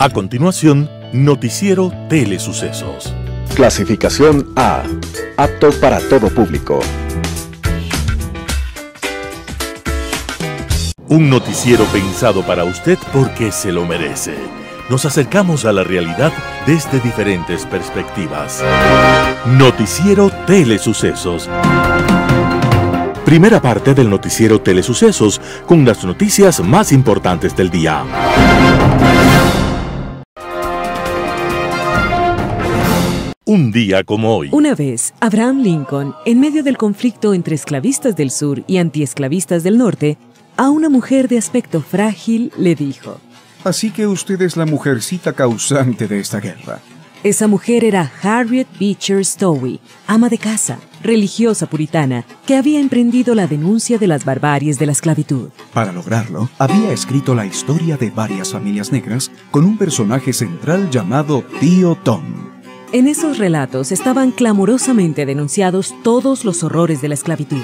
A continuación, Noticiero Telesucesos. Clasificación A. Apto para todo público. Un noticiero pensado para usted porque se lo merece. Nos acercamos a la realidad desde diferentes perspectivas. Noticiero Telesucesos. Primera parte del noticiero Telesucesos, con las noticias más importantes del día. Un día como hoy. Una vez, Abraham Lincoln, en medio del conflicto entre esclavistas del sur y antiesclavistas del norte, a una mujer de aspecto frágil le dijo: Así que usted es la mujercita causante de esta guerra. Esa mujer era Harriet Beecher Stowe, ama de casa, religiosa puritana, que había emprendido la denuncia de las barbaries de la esclavitud. Para lograrlo, había escrito la historia de varias familias negras con un personaje central llamado Tío Tom. En esos relatos estaban clamorosamente denunciados todos los horrores de la esclavitud.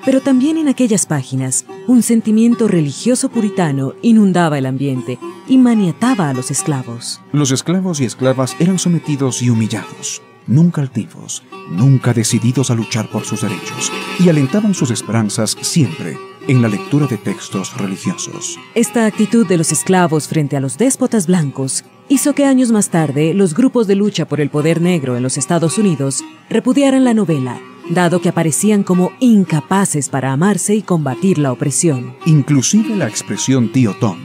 Pero también en aquellas páginas, un sentimiento religioso puritano inundaba el ambiente y maniataba a los esclavos. Los esclavos y esclavas eran sometidos y humillados, nunca altivos, nunca decididos a luchar por sus derechos, y alentaban sus esperanzas siempre en la lectura de textos religiosos. Esta actitud de los esclavos frente a los déspotas blancos hizo que años más tarde los grupos de lucha por el poder negro en los Estados Unidos repudiaran la novela, dado que aparecían como incapaces para amarse y combatir la opresión. Inclusive la expresión Tío Tom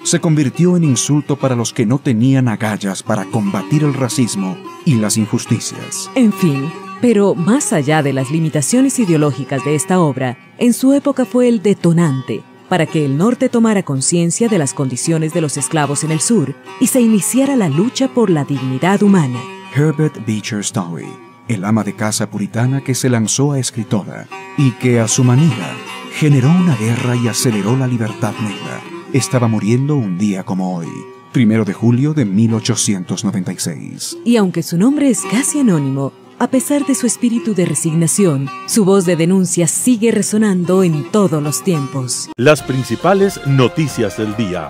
se convirtió en insulto para los que no tenían agallas para combatir el racismo y las injusticias. En fin, pero más allá de las limitaciones ideológicas de esta obra, en su época fue el detonante para que el norte tomara conciencia de las condiciones de los esclavos en el sur y se iniciara la lucha por la dignidad humana. Herbert Beecher Stowe, el ama de casa puritana que se lanzó a escritora y que a su manera generó una guerra y aceleró la libertad negra, estaba muriendo un día como hoy, 1 de julio de 1896. Y aunque su nombre es casi anónimo, a pesar de su espíritu de resignación, su voz de denuncia sigue resonando en todos los tiempos. Las principales noticias del día.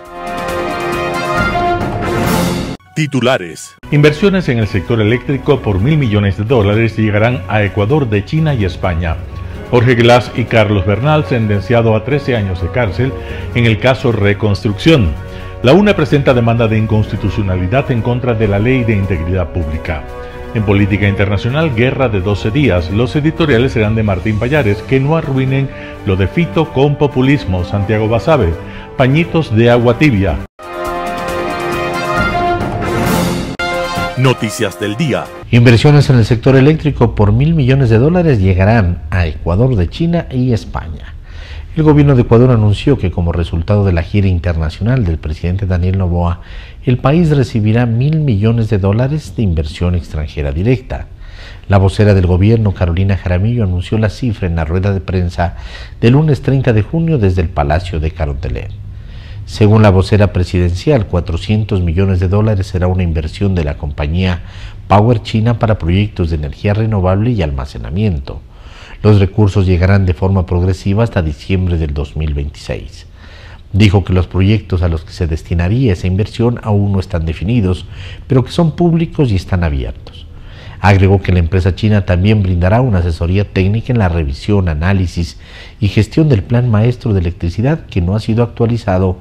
Titulares. Inversiones en el sector eléctrico por $1.000 millones llegarán a Ecuador de China y España. Jorge Glass y Carlos Bernal sentenciado a 13 años de cárcel en el caso Reconstrucción. La UNE presenta demanda de inconstitucionalidad en contra de la Ley de Integridad Pública. En política internacional, guerra de 12 días. Los editoriales serán de Martín Pallares, que no arruinen lo de Fito con populismo. Santiago Basabe, pañitos de agua tibia. Noticias del día. Inversiones en el sector eléctrico por $1.000 millones llegarán a Ecuador de China y España. El gobierno de Ecuador anunció que como resultado de la gira internacional del presidente Daniel Noboa, el país recibirá $1.000 millones de inversión extranjera directa. La vocera del gobierno, Carolina Jaramillo, anunció la cifra en la rueda de prensa del lunes 30 de junio desde el Palacio de Carondelet. Según la vocera presidencial, $400 millones será una inversión de la compañía Power China para proyectos de energía renovable y almacenamiento. Los recursos llegarán de forma progresiva hasta diciembre del 2026. Dijo que los proyectos a los que se destinaría esa inversión aún no están definidos, pero que son públicos y están abiertos. Agregó que la empresa china también brindará una asesoría técnica en la revisión, análisis y gestión del Plan Maestro de Electricidad, que no ha sido actualizado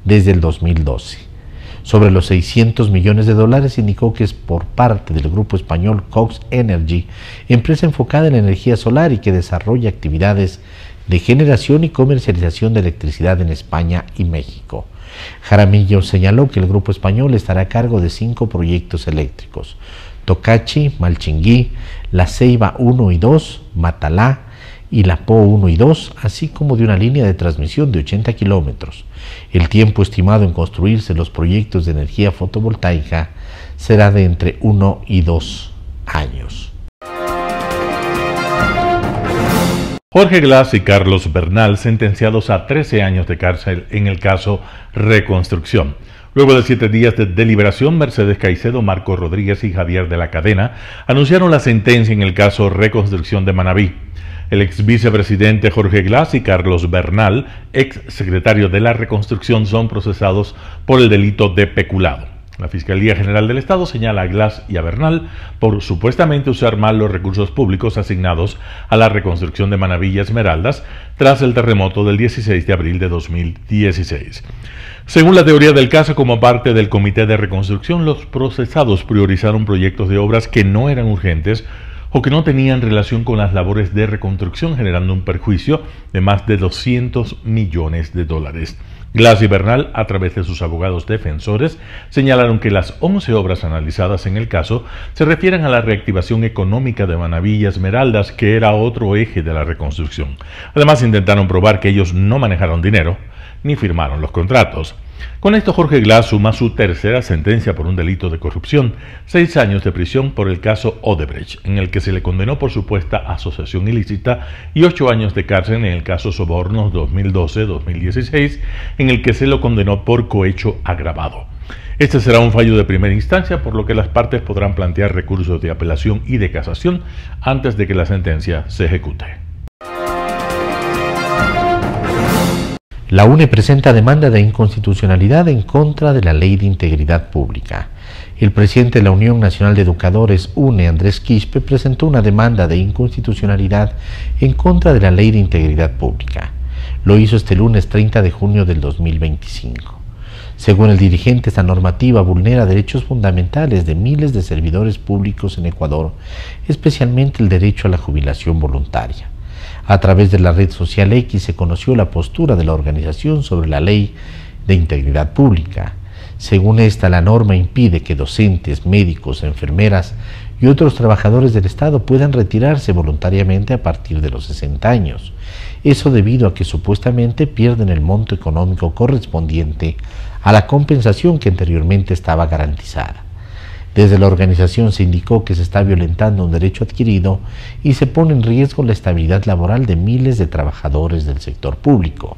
desde el 2012. Sobre los $600 millones, indicó que es por parte del grupo español Cox Energy, empresa enfocada en la energía solar y que desarrolla actividades de generación y comercialización de electricidad en España y México. Jaramillo señaló que el grupo español estará a cargo de 5 proyectos eléctricos: Tocachi, Malchinguí, La Ceiba 1 y 2, Matalá y La Po 1 y 2, así como de una línea de transmisión de 80 kilómetros. El tiempo estimado en construirse los proyectos de energía fotovoltaica será de entre 1 y 2 años. Jorge Glass y Carlos Bernal sentenciados a 13 años de cárcel en el caso Reconstrucción. Luego de 7 días de deliberación, Mercedes Caicedo, Marco Rodríguez y Javier de la Cadena anunciaron la sentencia en el caso Reconstrucción de Manabí. El ex vicepresidente Jorge Glass y Carlos Bernal, ex secretario de la Reconstrucción, son procesados por el delito de peculado. La Fiscalía General del Estado señala a Glass y a Bernal por supuestamente usar mal los recursos públicos asignados a la reconstrucción de Manaví y Esmeraldas tras el terremoto del 16 de abril de 2016. Según la teoría del caso, como parte del Comité de Reconstrucción, los procesados priorizaron proyectos de obras que no eran urgentes o que no tenían relación con las labores de reconstrucción, generando un perjuicio de más de 200 millones de dólares. Glass y Bernal, a través de sus abogados defensores, señalaron que las 11 obras analizadas en el caso se refieren a la reactivación económica de Manaví y Esmeraldas, que era otro eje de la reconstrucción. Además, intentaron probar que ellos no manejaron dinero ni firmaron los contratos. Con esto, Jorge Glass suma su tercera sentencia por un delito de corrupción, 6 años de prisión por el caso Odebrecht, en el que se le condenó por supuesta asociación ilícita, y 8 años de cárcel en el caso Sobornos 2012-2016, en el que se lo condenó por cohecho agravado. Este será un fallo de primera instancia, por lo que las partes podrán plantear recursos de apelación y de casación antes de que la sentencia se ejecute. La UNE presenta demanda de inconstitucionalidad en contra de la Ley de Integridad Pública. El presidente de la Unión Nacional de Educadores, UNE, Andrés Quispe, presentó una demanda de inconstitucionalidad en contra de la Ley de Integridad Pública. Lo hizo este lunes 30 de junio del 2025. Según el dirigente, esta normativa vulnera derechos fundamentales de miles de servidores públicos en Ecuador, especialmente el derecho a la jubilación voluntaria. A través de la red social X se conoció la postura de la organización sobre la Ley de Integridad Pública. Según esta, la norma impide que docentes, médicos, enfermeras y otros trabajadores del Estado puedan retirarse voluntariamente a partir de los 60 años. Eso debido a que supuestamente pierden el monto económico correspondiente a la compensación que anteriormente estaba garantizada. Desde la organización se indicó que se está violentando un derecho adquirido y se pone en riesgo la estabilidad laboral de miles de trabajadores del sector público.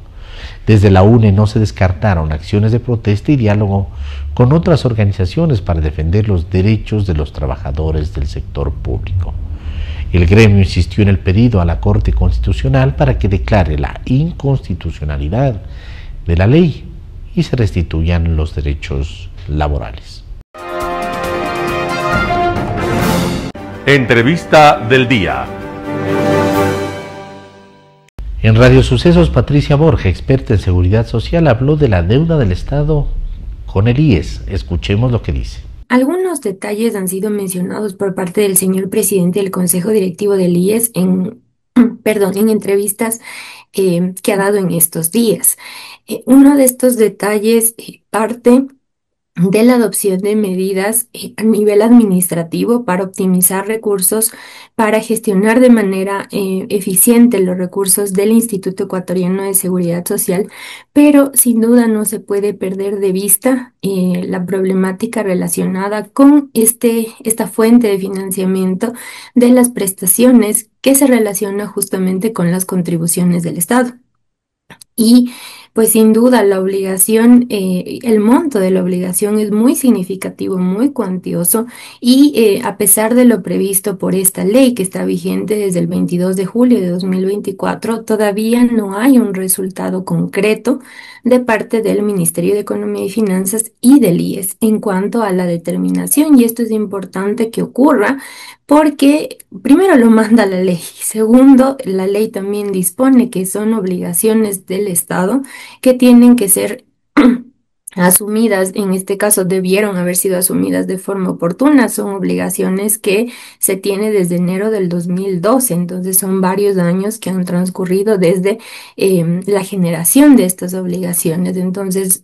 Desde la UNE no se descartaron acciones de protesta y diálogo con otras organizaciones para defender los derechos de los trabajadores del sector público. El gremio insistió en el pedido a la Corte Constitucional para que declare la inconstitucionalidad de la ley y se restituyan los derechos laborales. Entrevista del día. En Radio Sucesos, Patricia Borja, experta en seguridad social, habló de la deuda del Estado con el IES. Escuchemos lo que dice. Algunos detalles han sido mencionados por parte del señor presidente del Consejo Directivo del IES en entrevistas que ha dado en estos días. Uno de estos detalles parte de la adopción de medidas a nivel administrativo para optimizar recursos, para gestionar de manera eficiente los recursos del Instituto Ecuatoriano de Seguridad Social, pero sin duda no se puede perder de vista la problemática relacionada con esta fuente de financiamiento de las prestaciones que se relaciona justamente con las contribuciones del Estado. Y pues sin duda la obligación, el monto de la obligación es muy significativo, muy cuantioso y a pesar de lo previsto por esta ley que está vigente desde el 22 de julio de 2024, todavía no hay un resultado concreto de parte del Ministerio de Economía y Finanzas y del IES en cuanto a la determinación, y esto es importante que ocurra porque primero lo manda la ley, segundo, la ley también dispone que son obligaciones del Estado que tienen que ser asumidas, en este caso debieron haber sido asumidas de forma oportuna, son obligaciones que se tiene desde enero del 2012, entonces son varios años que han transcurrido desde la generación de estas obligaciones, entonces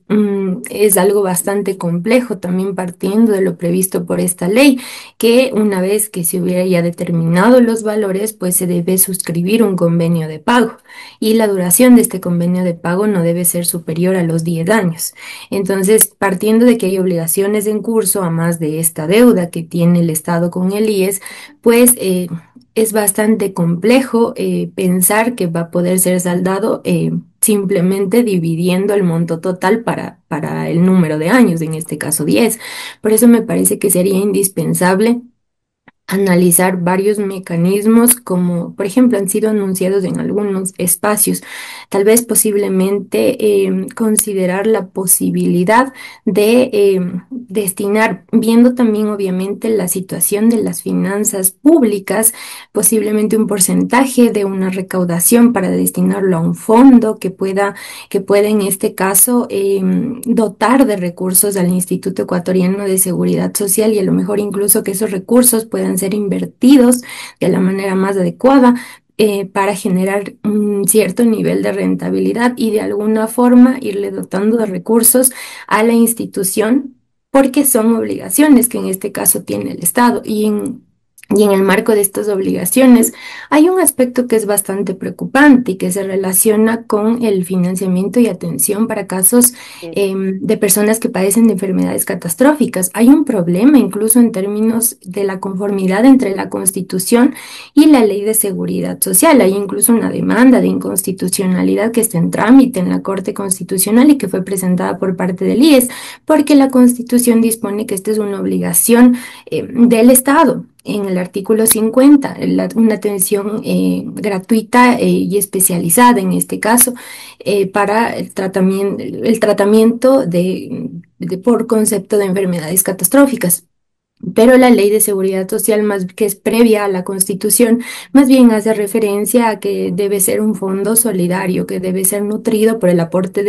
es algo bastante complejo también partiendo de lo previsto por esta ley, que una vez que se hubiera ya determinado los valores, pues se debe suscribir un convenio de pago y la duración de este convenio de pago no debe ser superior a los 10 años. Entonces, partiendo de que hay obligaciones en curso, a más de esta deuda que tiene el Estado con el IES, pues es bastante complejo pensar que va a poder ser saldado simplemente dividiendo el monto total para el número de años, en este caso 10. Por eso me parece que sería indispensable analizar varios mecanismos como, por ejemplo, han sido anunciados en algunos espacios. Tal vez posiblemente considerar la posibilidad de destinar, viendo también obviamente la situación de las finanzas públicas, posiblemente un porcentaje de una recaudación para destinarlo a un fondo que pueda en este caso dotar de recursos al Instituto Ecuatoriano de Seguridad Social y a lo mejor incluso que esos recursos puedan ser invertidos de la manera más adecuada para generar un cierto nivel de rentabilidad y de alguna forma irle dotando de recursos a la institución porque son obligaciones que en este caso tiene el Estado y en el marco de estas obligaciones hay un aspecto que es bastante preocupante y que se relaciona con el financiamiento y atención para casos de personas que padecen de enfermedades catastróficas. Hay un problema incluso en términos de la conformidad entre la Constitución y la Ley de Seguridad Social. Hay incluso una demanda de inconstitucionalidad que está en trámite en la Corte Constitucional y que fue presentada por parte del IES, porque la Constitución dispone que esta es una obligación del Estado. En el artículo 50, una atención gratuita y especializada en este caso para el tratamiento por concepto de enfermedades catastróficas. Pero la Ley de Seguridad Social, más que es previa a la Constitución, más bien hace referencia a que debe ser un fondo solidario, que debe ser nutrido por el aporte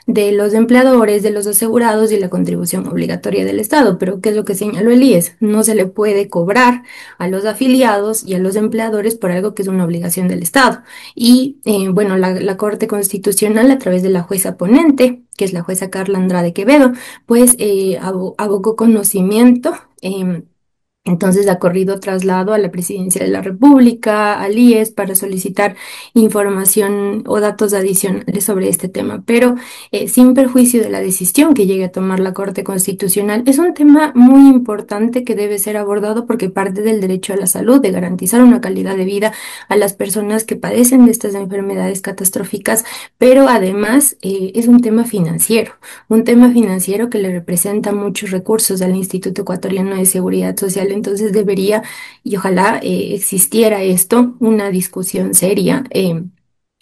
de los empleadores, de los asegurados y la contribución obligatoria del Estado. Pero ¿qué es lo que señaló el IES? No se le puede cobrar a los afiliados y a los empleadores por algo que es una obligación del Estado. Y bueno, la Corte Constitucional, a través de la jueza ponente, que es la jueza Carla Andrade Quevedo, pues abogó conocimiento. Entonces ha corrido traslado a la Presidencia de la República, al IES, para solicitar información o datos adicionales sobre este tema, pero sin perjuicio de la decisión que llegue a tomar la Corte Constitucional. Es un tema muy importante que debe ser abordado porque parte del derecho a la salud, de garantizar una calidad de vida a las personas que padecen de estas enfermedades catastróficas, pero además es un tema financiero que le representa muchos recursos al Instituto Ecuatoriano de Seguridad Social. Entonces debería, y ojalá existiera esto, una discusión seria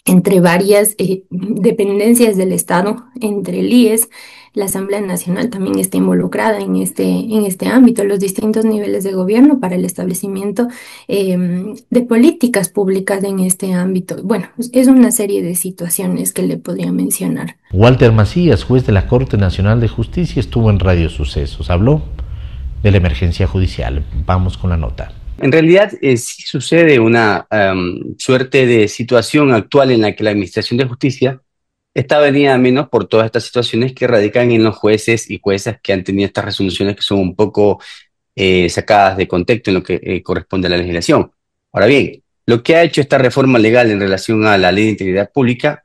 entre varias dependencias del Estado, entre el IES. La Asamblea Nacional también está involucrada en este ámbito, los distintos niveles de gobierno para el establecimiento de políticas públicas en este ámbito. Bueno, es una serie de situaciones que le podría mencionar. Walter Macías, juez de la Corte Nacional de Justicia, estuvo en Radio Sucesos. Habló de la emergencia judicial. Vamos con la nota. En realidad sí sucede una suerte de situación actual en la que la Administración de Justicia está venida a menos por todas estas situaciones que radican en los jueces y juezas que han tenido estas resoluciones que son un poco sacadas de contexto en lo que corresponde a la legislación. Ahora bien, lo que ha hecho esta reforma legal en relación a la Ley de Integridad Pública,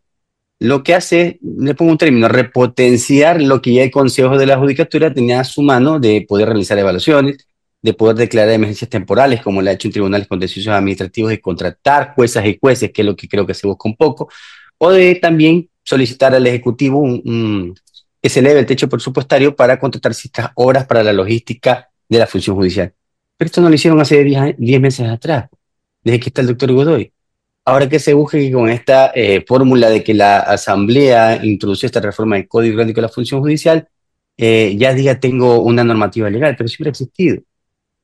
lo que hace, le pongo un término, repotenciar lo que ya el Consejo de la Judicatura tenía a su mano de poder realizar evaluaciones, de poder declarar emergencias temporales, como lo ha hecho en tribunales contenciosos administrativos, de contratar juezas y jueces, que es lo que creo que se busca un poco, o de también solicitar al Ejecutivo que se eleve el techo presupuestario para contratar ciertas obras para la logística de la función judicial. Pero esto no lo hicieron hace 10 meses atrás, desde que está el doctor Godoy. Ahora que se busque que con esta fórmula de que la Asamblea introdució esta reforma del Código Orgánico de la Función Judicial, ya diga tengo una normativa legal, pero siempre ha existido.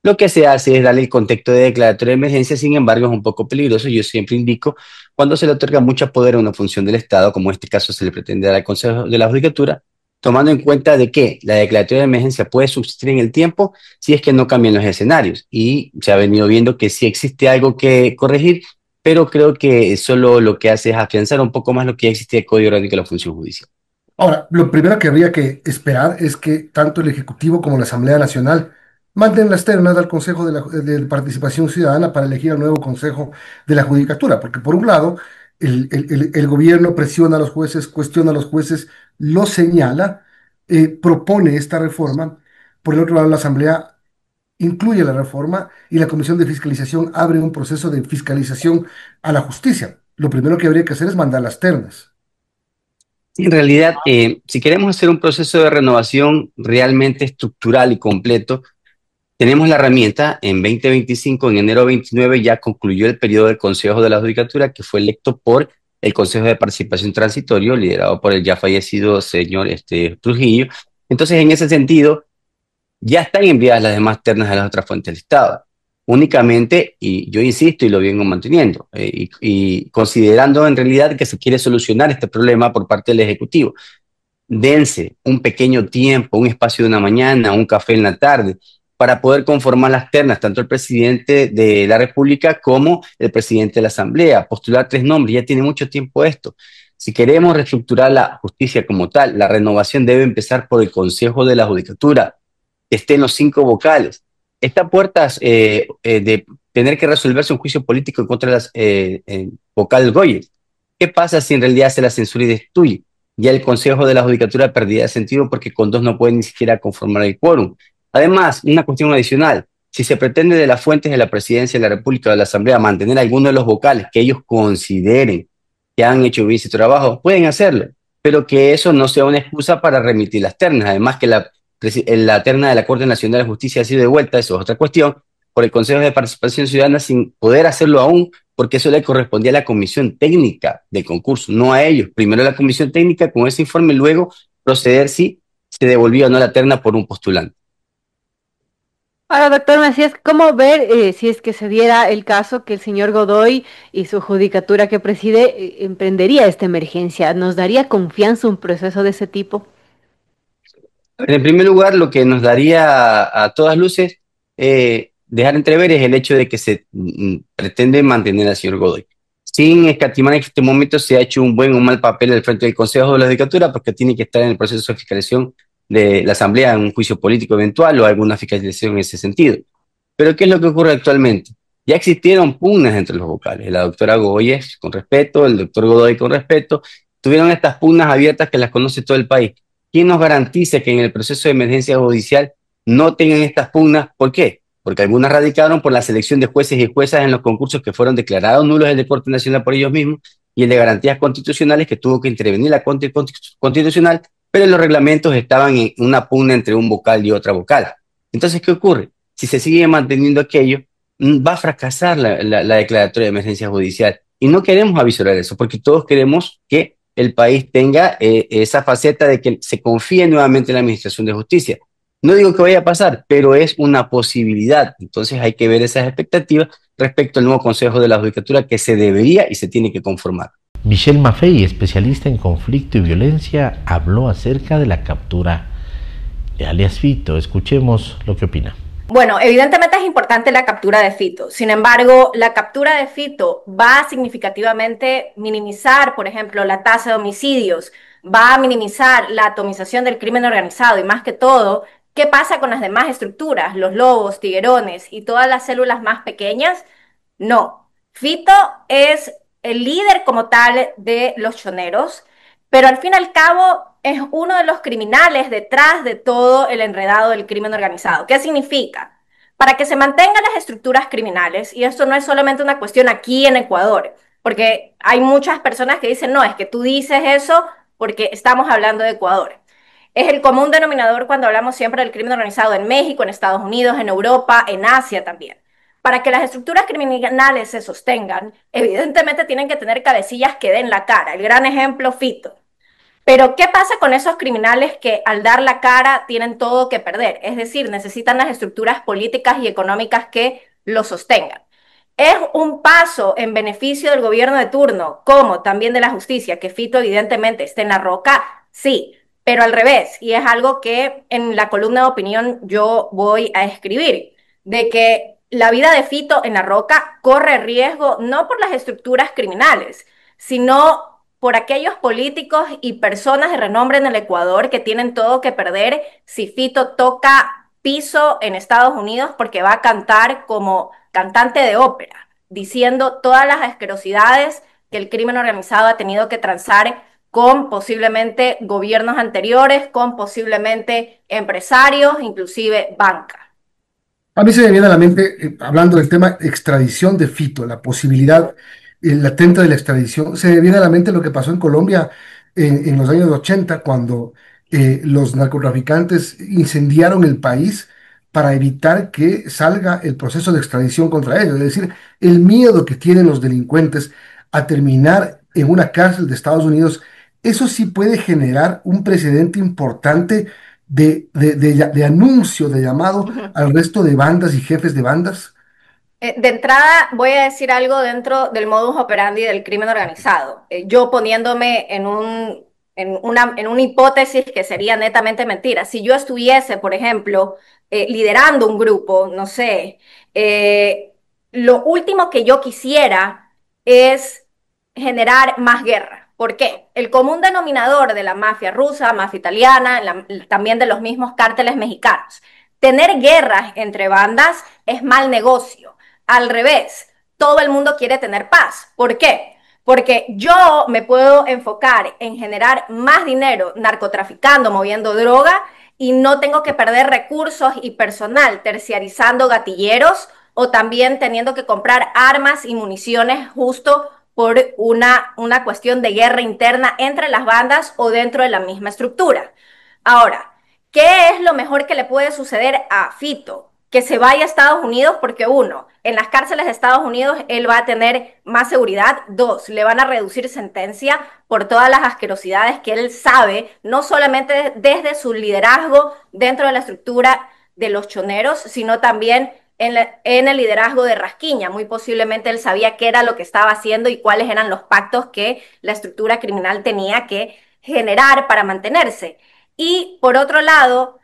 Lo que se hace es darle el contexto de declaratoria de emergencia, sin embargo es un poco peligroso. Yo siempre indico, cuando se le otorga mucho poder a una función del Estado, como en este caso se le pretende dar al Consejo de la Judicatura, tomando en cuenta de que la declaratoria de emergencia puede subsistir en el tiempo si es que no cambian los escenarios. Y se ha venido viendo que sí existe algo que corregir, pero creo que solo lo que hace es afianzar un poco más lo que ya existía el Código Orgánico de la Función Judicial. Ahora, lo primero que habría que esperar es que tanto el Ejecutivo como la Asamblea Nacional manden las ternas al Consejo de Participación Ciudadana para elegir al nuevo Consejo de la Judicatura, porque por un lado, el gobierno presiona a los jueces, cuestiona a los jueces, lo señala, propone esta reforma. Por el otro lado, la Asamblea incluye la reforma y la Comisión de Fiscalización abre un proceso de fiscalización a la justicia. Lo primero que habría que hacer es mandar las ternas. En realidad, si queremos hacer un proceso de renovación realmente estructural y completo, tenemos la herramienta en 2025, en enero 29, ya concluyó el periodo del Consejo de la Judicatura, que fue electo por el Consejo de Participación Transitorio, liderado por el ya fallecido señor Trujillo. Entonces, en ese sentido, ya están enviadas las demás ternas a las otras fuentes del Estado. Únicamente, y yo insisto y lo vengo manteniendo, y considerando en realidad que se quiere solucionar este problema por parte del Ejecutivo, dense un pequeño tiempo, un espacio de una mañana, un café en la tarde, para poder conformar las ternas, tanto el presidente de la República como el presidente de la Asamblea, postular 3 nombres, ya tiene mucho tiempo esto. Si queremos reestructurar la justicia como tal, la renovación debe empezar por el Consejo de la Judicatura, que estén los 5 vocales. Esta puerta de tener que resolverse un juicio político en contra de las vocales Goyes, ¿qué pasa si en realidad se la censura y destituye? Ya el Consejo de la Judicatura perdía sentido porque con 2 no pueden ni siquiera conformar el quórum. Además, una cuestión adicional, si se pretende de las fuentes de la Presidencia de la República o de la Asamblea mantener alguno de los vocales que ellos consideren que han hecho bien su trabajo, pueden hacerlo, pero que eso no sea una excusa para remitir las ternas. Además que la terna de la Corte Nacional de Justicia ha sido devuelta, eso es otra cuestión, por el Consejo de Participación Ciudadana sin poder hacerlo aún, porque eso le correspondía a la Comisión Técnica del concurso, no a ellos. Primero la Comisión Técnica con ese informe, luego proceder si se devolvía o no la terna por un postulante. Ahora, doctor Macías, ¿cómo ver si es que se diera el caso que el señor Godoy y su judicatura que preside emprendería esta emergencia? ¿Nos daría confianza un proceso de ese tipo? En primer lugar, lo que nos daría a todas luces dejar entrever es el hecho de que se pretende mantener al señor Godoy. Sin escatimar en este momento se ha hecho un buen o mal papel al frente del Consejo de la Judicatura porque tiene que estar en el proceso de fiscalización de la Asamblea en un juicio político eventual o alguna fiscalización en ese sentido. Pero ¿qué es lo que ocurre actualmente? Ya existieron pugnas entre los vocales. La doctora Goyes, con respeto, el doctor Godoy, con respeto, tuvieron estas pugnas abiertas que las conoce todo el país. ¿Quién nos garantiza que en el proceso de emergencia judicial no tengan estas pugnas? ¿Por qué? Porque algunas radicaron por la selección de jueces y juezas en los concursos que fueron declarados nulos el de Corte Nacional por ellos mismos y el de garantías constitucionales que tuvo que intervenir la Corte Constitucional, pero los reglamentos estaban en una pugna entre un vocal y otra vocal. Entonces, ¿qué ocurre? Si se sigue manteniendo aquello, va a fracasar la declaratoria de emergencia judicial. Y no queremos avisorar eso, porque todos queremos que el país tenga esa faceta de que se confíe nuevamente en la Administración de Justicia. No digo que vaya a pasar, pero es una posibilidad. Entonces hay que ver esas expectativas respecto al nuevo Consejo de la Judicatura que se debería y se tiene que conformar. Michelle Maffei, especialista en conflicto y violencia, habló acerca de la captura de alias Fito. Escuchemos lo que opina. Bueno, evidentemente es importante la captura de Fito. Sin embargo, la captura de Fito va a significativamente minimizar, por ejemplo, la tasa de homicidios, va a minimizar la atomización del crimen organizado y más que todo, ¿qué pasa con las demás estructuras? Los lobos, tiguerones y todas las células más pequeñas. No. Fito es el líder como tal de los choneros, pero al fin y al cabo es uno de los criminales detrás de todo el enredado del crimen organizado. ¿Qué significa? Para que se mantengan las estructuras criminales, y esto no es solamente una cuestión aquí en Ecuador, porque hay muchas personas que dicen, no, es que tú dices eso porque estamos hablando de Ecuador. Es el común denominador cuando hablamos siempre del crimen organizado en México, en Estados Unidos, en Europa, en Asia también. Para que las estructuras criminales se sostengan, evidentemente tienen que tener cabecillas que den la cara. El gran ejemplo, Fito. Pero, ¿qué pasa con esos criminales que al dar la cara tienen todo que perder? Es decir, necesitan las estructuras políticas y económicas que los sostengan. ¿Es un paso en beneficio del gobierno de turno, como también de la justicia, que Fito evidentemente esté en la roca? Sí, pero al revés, y es algo que en la columna de opinión yo voy a escribir, de que la vida de Fito en la roca corre riesgo no por las estructuras criminales, sino por aquellos políticos y personas de renombre en el Ecuador que tienen todo que perder si Fito toca piso en Estados Unidos porque va a cantar como cantante de ópera, diciendo todas las asquerosidades que el crimen organizado ha tenido que transar con posiblemente gobiernos anteriores, con posiblemente empresarios, inclusive banca. A mí se me viene a la mente, hablando del tema extradición de Fito, la posibilidad latente de la extradición, se me viene a la mente lo que pasó en Colombia en los años 80, cuando los narcotraficantes incendiaron el país para evitar que salga el proceso de extradición contra ellos. Es decir, el miedo que tienen los delincuentes a terminar en una cárcel de Estados Unidos, eso sí puede generar un precedente importante de anuncio, de llamado Ujú. al resto de bandas y jefes de bandas. De entrada, voy a decir algo dentro del modus operandi del crimen organizado. Yo poniéndome en una hipótesis que sería netamente mentira. Si yo estuviese, por ejemplo, liderando un grupo, no sé, lo último que yo quisiera es generar más guerra. ¿Por qué? El común denominador de la mafia rusa, mafia italiana, también de los mismos cárteles mexicanos. Tener guerras entre bandas es mal negocio. Al revés, todo el mundo quiere tener paz. ¿Por qué? Porque yo me puedo enfocar en generar más dinero narcotraficando, moviendo droga y no tengo que perder recursos y personal terciarizando gatilleros o también teniendo que comprar armas y municiones justo por una cuestión de guerra interna entre las bandas o dentro de la misma estructura. Ahora, ¿qué es lo mejor que le puede suceder a Fito? Que se vaya a Estados Unidos porque uno, en las cárceles de Estados Unidos él va a tener más seguridad. Dos, le van a reducir sentencia por todas las asquerosidades que él sabe, no solamente desde su liderazgo dentro de la estructura de los choneros, sino también en el liderazgo de Rasquiña. Muy posiblemente él sabía qué era lo que estaba haciendo y cuáles eran los pactos que la estructura criminal tenía que generar para mantenerse. Y por otro lado,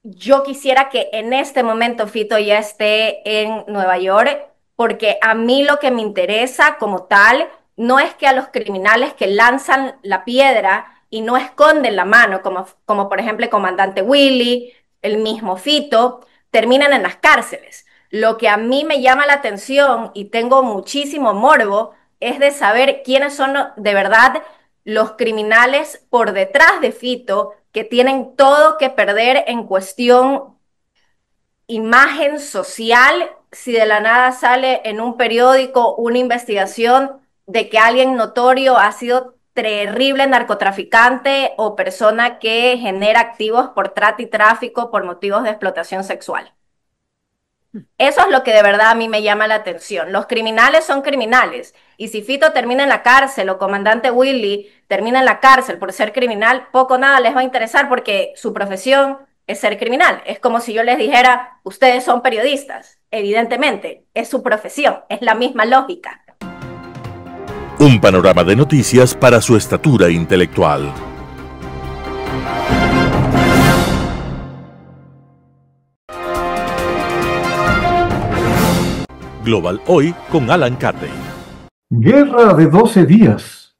yo quisiera que en este momento Fito ya esté en Nueva York, porque a mí lo que me interesa como tal no es que a los criminales que lanzan la piedra y no esconden la mano, como por ejemplo el comandante Willy, el mismo Fito, terminen en las cárceles. Lo que a mí me llama la atención y tengo muchísimo morbo es de saber quiénes son de verdad los criminales por detrás de Fito que tienen todo que perder en cuestión imagen social si de la nada sale en un periódico una investigación de que alguien notorio ha sido terrible narcotraficante o persona que genera activos por trata y tráfico por motivos de explotación sexual. Eso es lo que de verdad a mí me llama la atención. Los criminales son criminales. Y si Fito termina en la cárcel o comandante Willy termina en la cárcel por ser criminal, poco o nada les va a interesar porque su profesión es ser criminal. Es como si yo les dijera, ustedes son periodistas. Evidentemente, es su profesión, es la misma lógica. Un panorama de noticias para su estatura intelectual. Global Hoy con Alan Carney. Guerra de 12 días.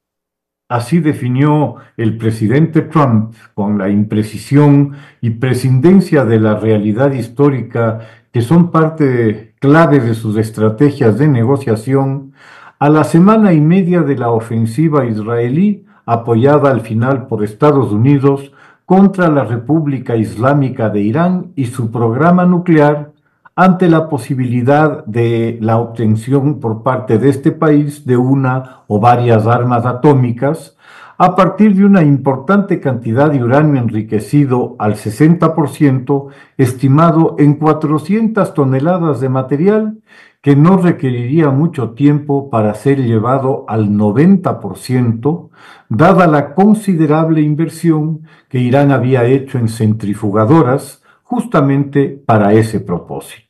Así definió el presidente Trump con la imprecisión y prescindencia de la realidad histórica que son parte clave de sus estrategias de negociación a la semana y media de la ofensiva israelí apoyada al final por Estados Unidos contra la República Islámica de Irán y su programa nuclear ante la posibilidad de la obtención por parte de este país de una o varias armas atómicas a partir de una importante cantidad de uranio enriquecido al 60%, estimado en 400 toneladas de material que no requeriría mucho tiempo para ser llevado al 90%, dada la considerable inversión que Irán había hecho en centrifugadoras justamente para ese propósito.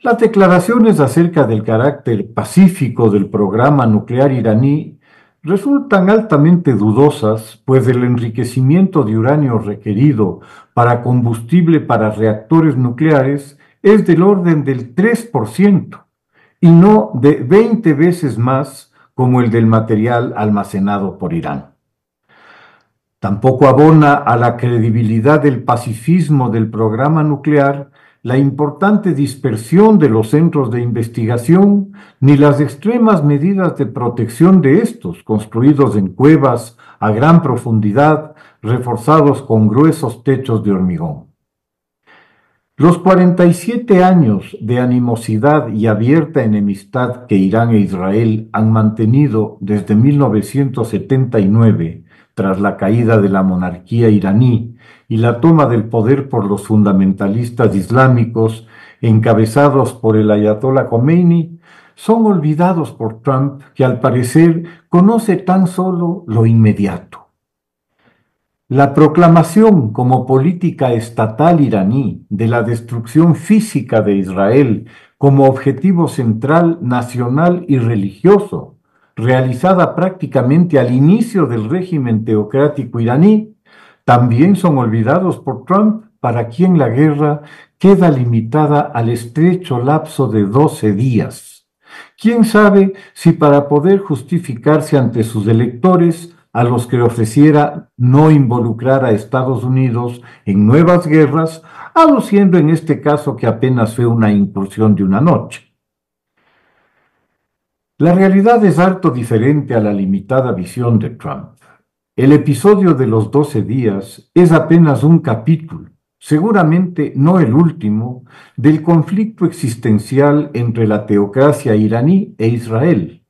Las declaraciones acerca del carácter pacífico del programa nuclear iraní resultan altamente dudosas, pues el enriquecimiento de uranio requerido para combustible para reactores nucleares es del orden del 3% y no de 20 veces más como el del material almacenado por Irán. Tampoco abona a la credibilidad del pacifismo del programa nuclear la importante dispersión de los centros de investigación ni las extremas medidas de protección de estos, construidos en cuevas a gran profundidad, reforzados con gruesos techos de hormigón. Los 47 años de animosidad y abierta enemistad que Irán e Israel han mantenido desde 1979 tras la caída de la monarquía iraní y la toma del poder por los fundamentalistas islámicos encabezados por el ayatollah Khomeini, son olvidados por Trump, que al parecer conoce tan solo lo inmediato. La proclamación como política estatal iraní de la destrucción física de Israel como objetivo central, nacional y religioso, realizada prácticamente al inicio del régimen teocrático iraní, también son olvidados por Trump, para quien la guerra queda limitada al estrecho lapso de 12 días. ¿Quién sabe si para poder justificarse ante sus electores, a los que ofreciera no involucrar a Estados Unidos en nuevas guerras, aduciendo en este caso que apenas fue una incursión de una noche? La realidad es harto diferente a la limitada visión de Trump. El episodio de los 12 días es apenas un capítulo, seguramente no el último, del conflicto existencial entre la teocracia iraní e Israel.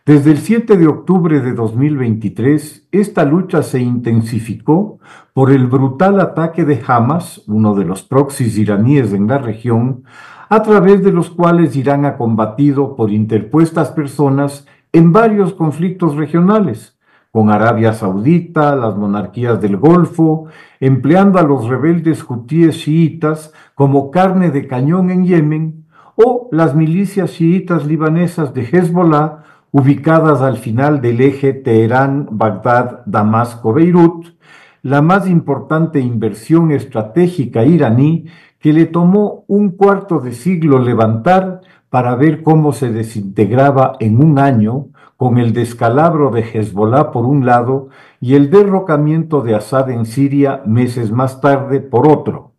Desde el 7 de octubre de 2023, esta lucha se intensificó por el brutal ataque de Hamas, uno de los proxies iraníes en la región, a través de los cuales Irán ha combatido por interpuestas personas en varios conflictos regionales, con Arabia Saudita, las monarquías del Golfo, empleando a los rebeldes hutíes chiitas como carne de cañón en Yemen, o las milicias chiitas libanesas de Hezbollah, ubicadas al final del eje Teherán, Bagdad, Damasco, Beirut, la más importante inversión estratégica iraní que le tomó un cuarto de siglo levantar para ver cómo se desintegraba en un año, con el descalabro de Hezbollah por un lado y el derrocamiento de Assad en Siria meses más tarde por otro.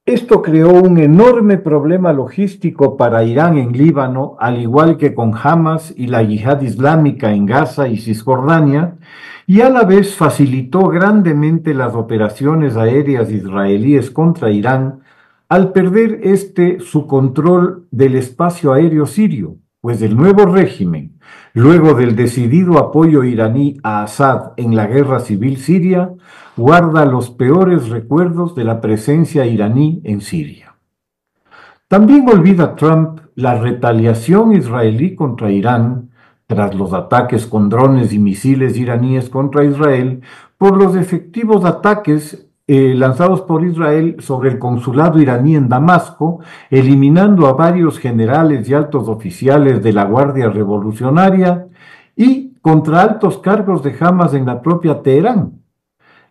Esto creó un enorme problema logístico para Irán en Líbano, al igual que con Hamas y la Yihad Islámica en Gaza y Cisjordania, y a la vez facilitó grandemente las operaciones aéreas israelíes contra Irán, al perder su control del espacio aéreo sirio, pues el nuevo régimen, luego del decidido apoyo iraní a Assad en la guerra civil siria, guarda los peores recuerdos de la presencia iraní en Siria. También olvida Trump la retaliación israelí contra Irán, tras los ataques con drones y misiles iraníes contra Israel, por los efectivos ataques lanzados por Israel sobre el consulado iraní en Damasco, eliminando a varios generales y altos oficiales de la Guardia Revolucionaria, y contra altos cargos de Hamas en la propia Teherán.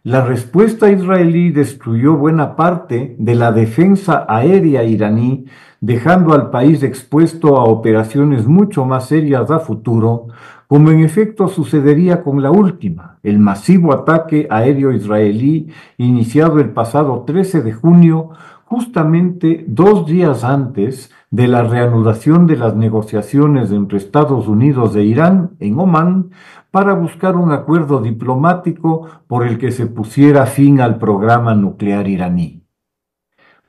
La respuesta israelí destruyó buena parte de la defensa aérea iraní, dejando al país expuesto a operaciones mucho más serias a futuro, como en efecto sucedería con la última, el masivo ataque aéreo israelí iniciado el pasado 13 de junio, justamente 2 días antes de la reanudación de las negociaciones entre Estados Unidos e Irán en Omán para buscar un acuerdo diplomático por el que se pusiera fin al programa nuclear iraní.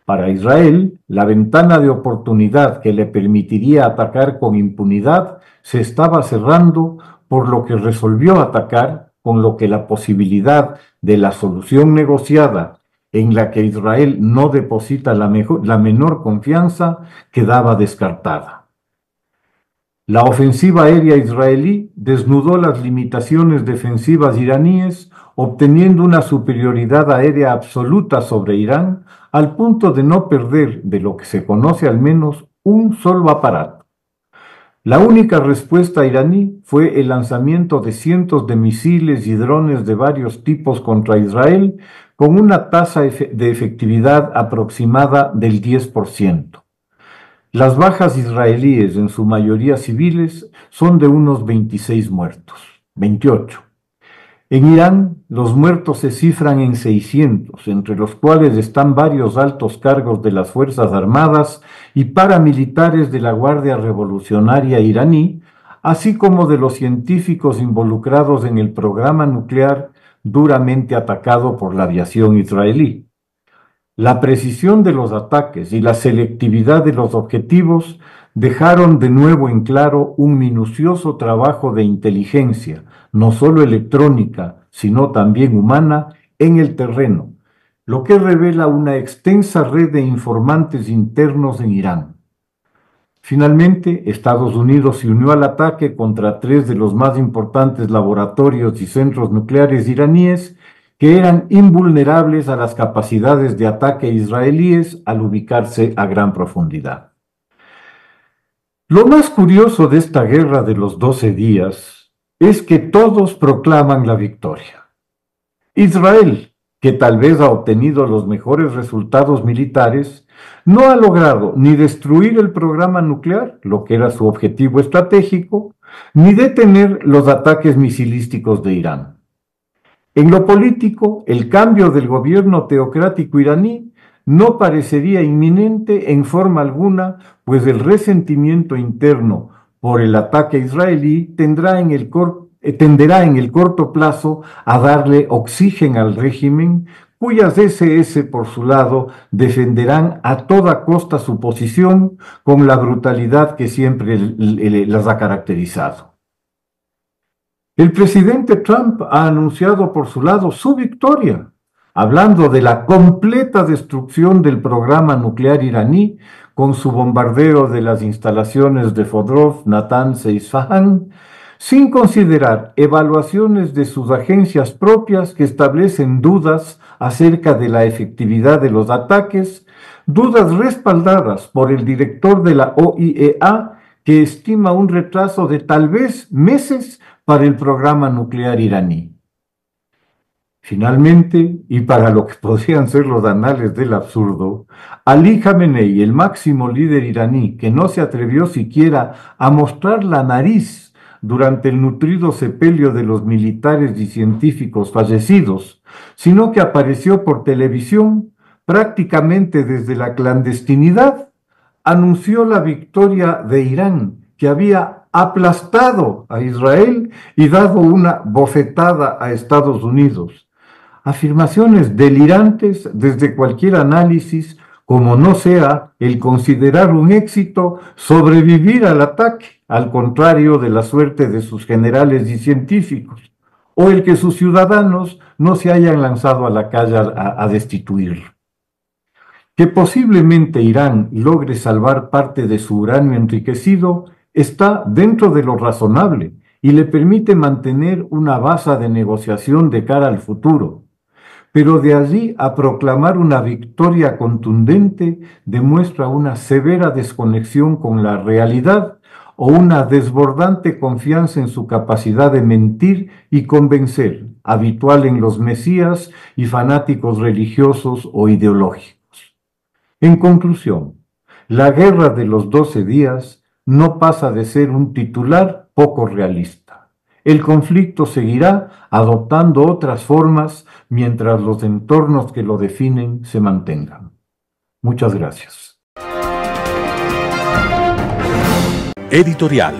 Para Israel, la ventana de oportunidad que le permitiría atacar con impunidad se estaba cerrando, por lo que resolvió atacar, con lo que la posibilidad de la solución negociada, en la que Israel no deposita la menor confianza, quedaba descartada. La ofensiva aérea israelí desnudó las limitaciones defensivas iraníes, obteniendo una superioridad aérea absoluta sobre Irán, al punto de no perder, de lo que se conoce al menos, un solo aparato. La única respuesta iraní fue el lanzamiento de cientos de misiles y drones de varios tipos contra Israel, con una tasa de efectividad aproximada del 10%. Las bajas israelíes, en su mayoría civiles, son de unos 26 muertos, 28. En Irán, los muertos se cifran en 600, entre los cuales están varios altos cargos de las Fuerzas Armadas y paramilitares de la Guardia Revolucionaria iraní, así como de los científicos involucrados en el programa nuclear duramente atacado por la aviación israelí. La precisión de los ataques y la selectividad de los objetivos dejaron de nuevo en claro un minucioso trabajo de inteligencia, no solo electrónica, sino también humana, en el terreno, lo que revela una extensa red de informantes internos en Irán. Finalmente, Estados Unidos se unió al ataque contra 3 de los más importantes laboratorios y centros nucleares iraníes que eran invulnerables a las capacidades de ataque israelíes al ubicarse a gran profundidad. Lo más curioso de esta guerra de los 12 días es que todos proclaman la victoria. Israel, que tal vez ha obtenido los mejores resultados militares, no ha logrado ni destruir el programa nuclear, lo que era su objetivo estratégico, ni detener los ataques misilísticos de Irán. En lo político, el cambio del gobierno teocrático iraní no parecería inminente en forma alguna, pues el resentimiento interno por el ataque israelí tenderá en el corto plazo a darle oxígeno al régimen, cuyas SS, por su lado, defenderán a toda costa su posición con la brutalidad que siempre las ha caracterizado. El presidente Trump ha anunciado por su lado su victoria, hablando de la completa destrucción del programa nuclear iraní con su bombardeo de las instalaciones de Fordow, Natanz e Isfahán, sin considerar evaluaciones de sus agencias propias que establecen dudas acerca de la efectividad de los ataques, dudas respaldadas por el director de la OIEA, que estima un retraso de tal vez meses para el programa nuclear iraní. Finalmente, y para lo que podrían ser los anales del absurdo, Ali Khamenei, el máximo líder iraní, que no se atrevió siquiera a mostrar la nariz durante el nutrido sepelio de los militares y científicos fallecidos, sino que apareció por televisión, prácticamente desde la clandestinidad, anunció la victoria de Irán, que había aplastado a Israel y dado una bofetada a Estados Unidos. Afirmaciones delirantes desde cualquier análisis, como no sea el considerar un éxito sobrevivir al ataque, al contrario de la suerte de sus generales y científicos, o el que sus ciudadanos no se hayan lanzado a la calle a destituirlo. Que posiblemente Irán logre salvar parte de su uranio enriquecido está dentro de lo razonable y le permite mantener una base de negociación de cara al futuro. Pero de allí a proclamar una victoria contundente demuestra una severa desconexión con la realidad o una desbordante confianza en su capacidad de mentir y convencer, habitual en los mesías y fanáticos religiosos o ideológicos. En conclusión, la guerra de los 12 días no pasa de ser un titular poco realista. El conflicto seguirá adoptando otras formas mientras los entornos que lo definen se mantengan. Muchas gracias. Editorial.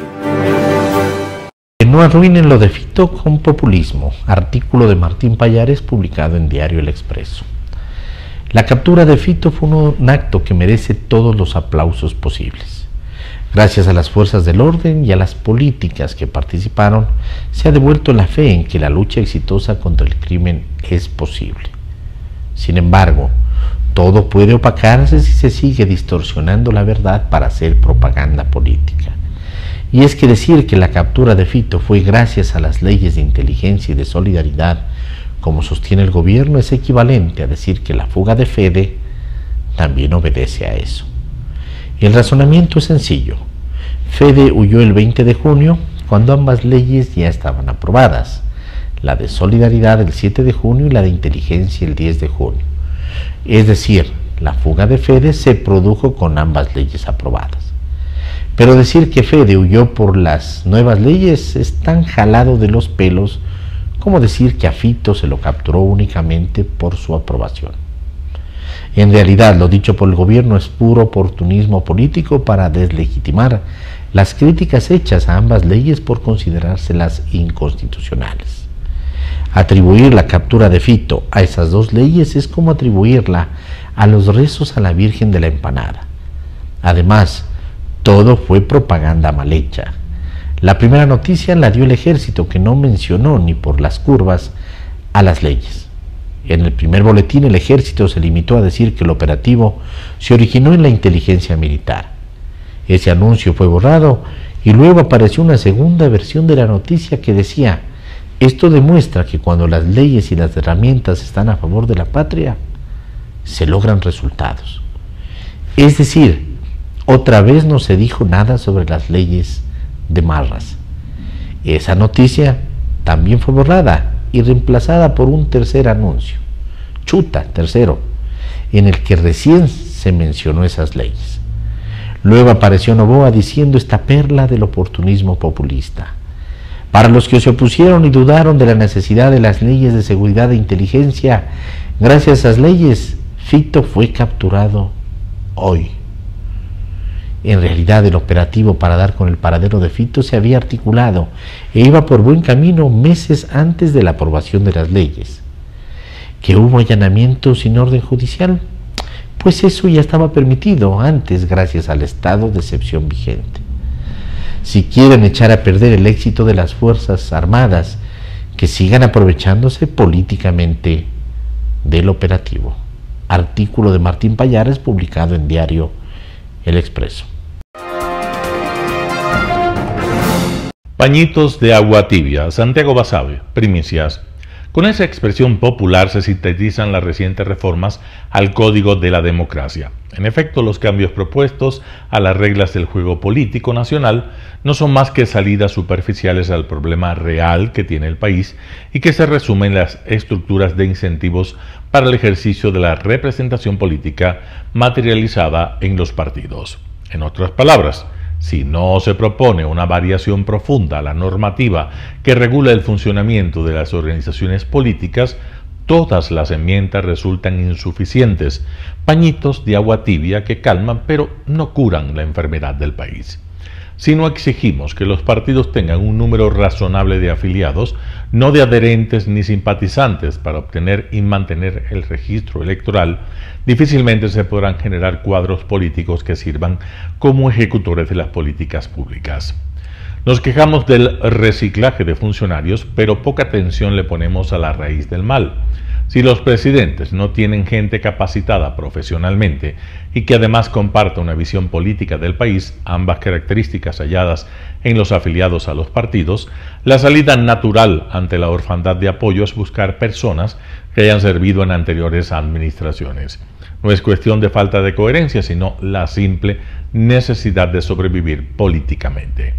Que no arruinen lo de Fito con populismo. Artículo de Martín Pallares publicado en Diario El Expreso. La captura de Fito fue un acto que merece todos los aplausos posibles. Gracias a las fuerzas del orden y a las políticas que participaron, se ha devuelto la fe en que la lucha exitosa contra el crimen es posible. Sin embargo, todo puede opacarse si se sigue distorsionando la verdad para hacer propaganda política. Y es que decir que la captura de Fito fue gracias a las leyes de inteligencia y de solidaridad, como sostiene el gobierno, es equivalente a decir que la fuga de Fede también obedece a eso. El razonamiento es sencillo. Fede huyó el 20 de junio, cuando ambas leyes ya estaban aprobadas, la de solidaridad el 7 de junio y la de inteligencia el 10 de junio. Es decir, la fuga de Fede se produjo con ambas leyes aprobadas. Pero decir que Fede huyó por las nuevas leyes es tan jalado de los pelos como decir que a Fito se lo capturó únicamente por su aprobación. En realidad, lo dicho por el gobierno es puro oportunismo político para deslegitimar las críticas hechas a ambas leyes por considerárselas inconstitucionales. Atribuir la captura de Fito a esas dos leyes es como atribuirla a los rezos a la Virgen de la Empanada. Además, Todo fue propaganda mal hecha. La primera noticia la dio el ejército, que no mencionó ni por las curvas a las leyes. En el primer boletín el ejército se limitó a decir que el operativo se originó en la inteligencia militar. Ese anuncio fue borrado y luego apareció una segunda versión de la noticia que decía: esto demuestra que cuando las leyes y las herramientas están a favor de la patria, se logran resultados. Es decir, otra vez no se dijo nada sobre las leyes de Marras. Esa noticia también fue borrada y reemplazada por un tercer anuncio, tercero, en el que recién se mencionó esas leyes. Luego apareció Noboa diciendo esta perla del oportunismo populista: para los que se opusieron y dudaron de la necesidad de las leyes de seguridad e inteligencia, gracias a esas leyes, Fito fue capturado hoy. En realidad, el operativo para dar con el paradero de Fito se había articulado e iba por buen camino meses antes de la aprobación de las leyes. ¿Que hubo allanamientos sin orden judicial? Pues eso ya estaba permitido antes gracias al estado de excepción vigente. Si quieren echar a perder el éxito de las Fuerzas Armadas, que sigan aprovechándose políticamente del operativo. Artículo de Martín Pallares publicado en diario El Expreso. Pañitos de agua tibia. Santiago Basabe, primicias. Con esa expresión popular se sintetizan las recientes reformas al Código de la Democracia. En efecto, los cambios propuestos a las reglas del juego político nacional no son más que salidas superficiales al problema real que tiene el país y que se resumen en las estructuras de incentivos para el ejercicio de la representación política materializada en los partidos. En otras palabras, si no se propone una variación profunda a la normativa que regula el funcionamiento de las organizaciones políticas, todas las enmiendas resultan insuficientes, pañitos de agua tibia que calman pero no curan la enfermedad del país. Si no exigimos que los partidos tengan un número razonable de afiliados, no de adherentes ni simpatizantes, para obtener y mantener el registro electoral, difícilmente se podrán generar cuadros políticos que sirvan como ejecutores de las políticas públicas. Nos quejamos del reciclaje de funcionarios, pero poca atención le ponemos a la raíz del mal. Si los presidentes no tienen gente capacitada profesionalmente y que además comparta una visión política del país, ambas características halladas en los afiliados a los partidos, la salida natural ante la orfandad de apoyo es buscar personas que hayan servido en anteriores administraciones. No es cuestión de falta de coherencia, sino la simple necesidad de sobrevivir políticamente.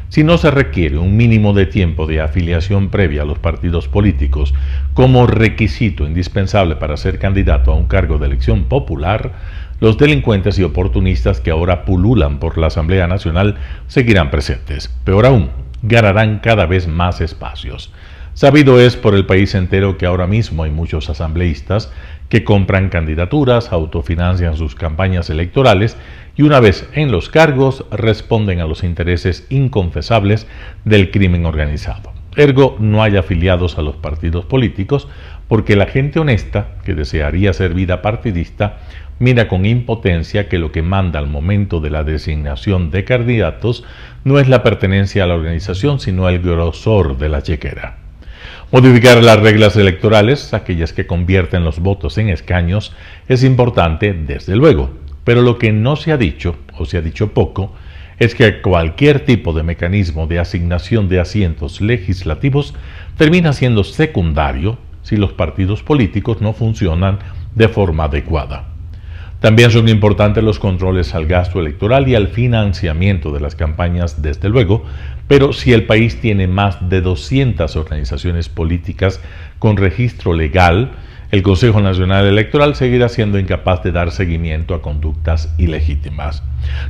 Si no se requiere un mínimo de tiempo de afiliación previa a los partidos políticos como requisito indispensable para ser candidato a un cargo de elección popular, los delincuentes y oportunistas que ahora pululan por la Asamblea Nacional seguirán presentes. Peor aún, ganarán cada vez más espacios. Sabido es por el país entero que ahora mismo hay muchos asambleístas que compran candidaturas, autofinancian sus campañas electorales y una vez en los cargos responden a los intereses inconfesables del crimen organizado. Ergo, no hay afiliados a los partidos políticos porque la gente honesta, que desearía ser vida partidista, mira con impotencia que lo que manda al momento de la designación de candidatos no es la pertenencia a la organización, sino el grosor de la chequera. Modificar las reglas electorales, aquellas que convierten los votos en escaños, es importante desde luego, pero lo que no se ha dicho, o se ha dicho poco, es que cualquier tipo de mecanismo de asignación de asientos legislativos termina siendo secundario si los partidos políticos no funcionan de forma adecuada. También son importantes los controles al gasto electoral y al financiamiento de las campañas, desde luego, pero si el país tiene más de 200 organizaciones políticas con registro legal, el Consejo Nacional Electoral seguirá siendo incapaz de dar seguimiento a conductas ilegítimas.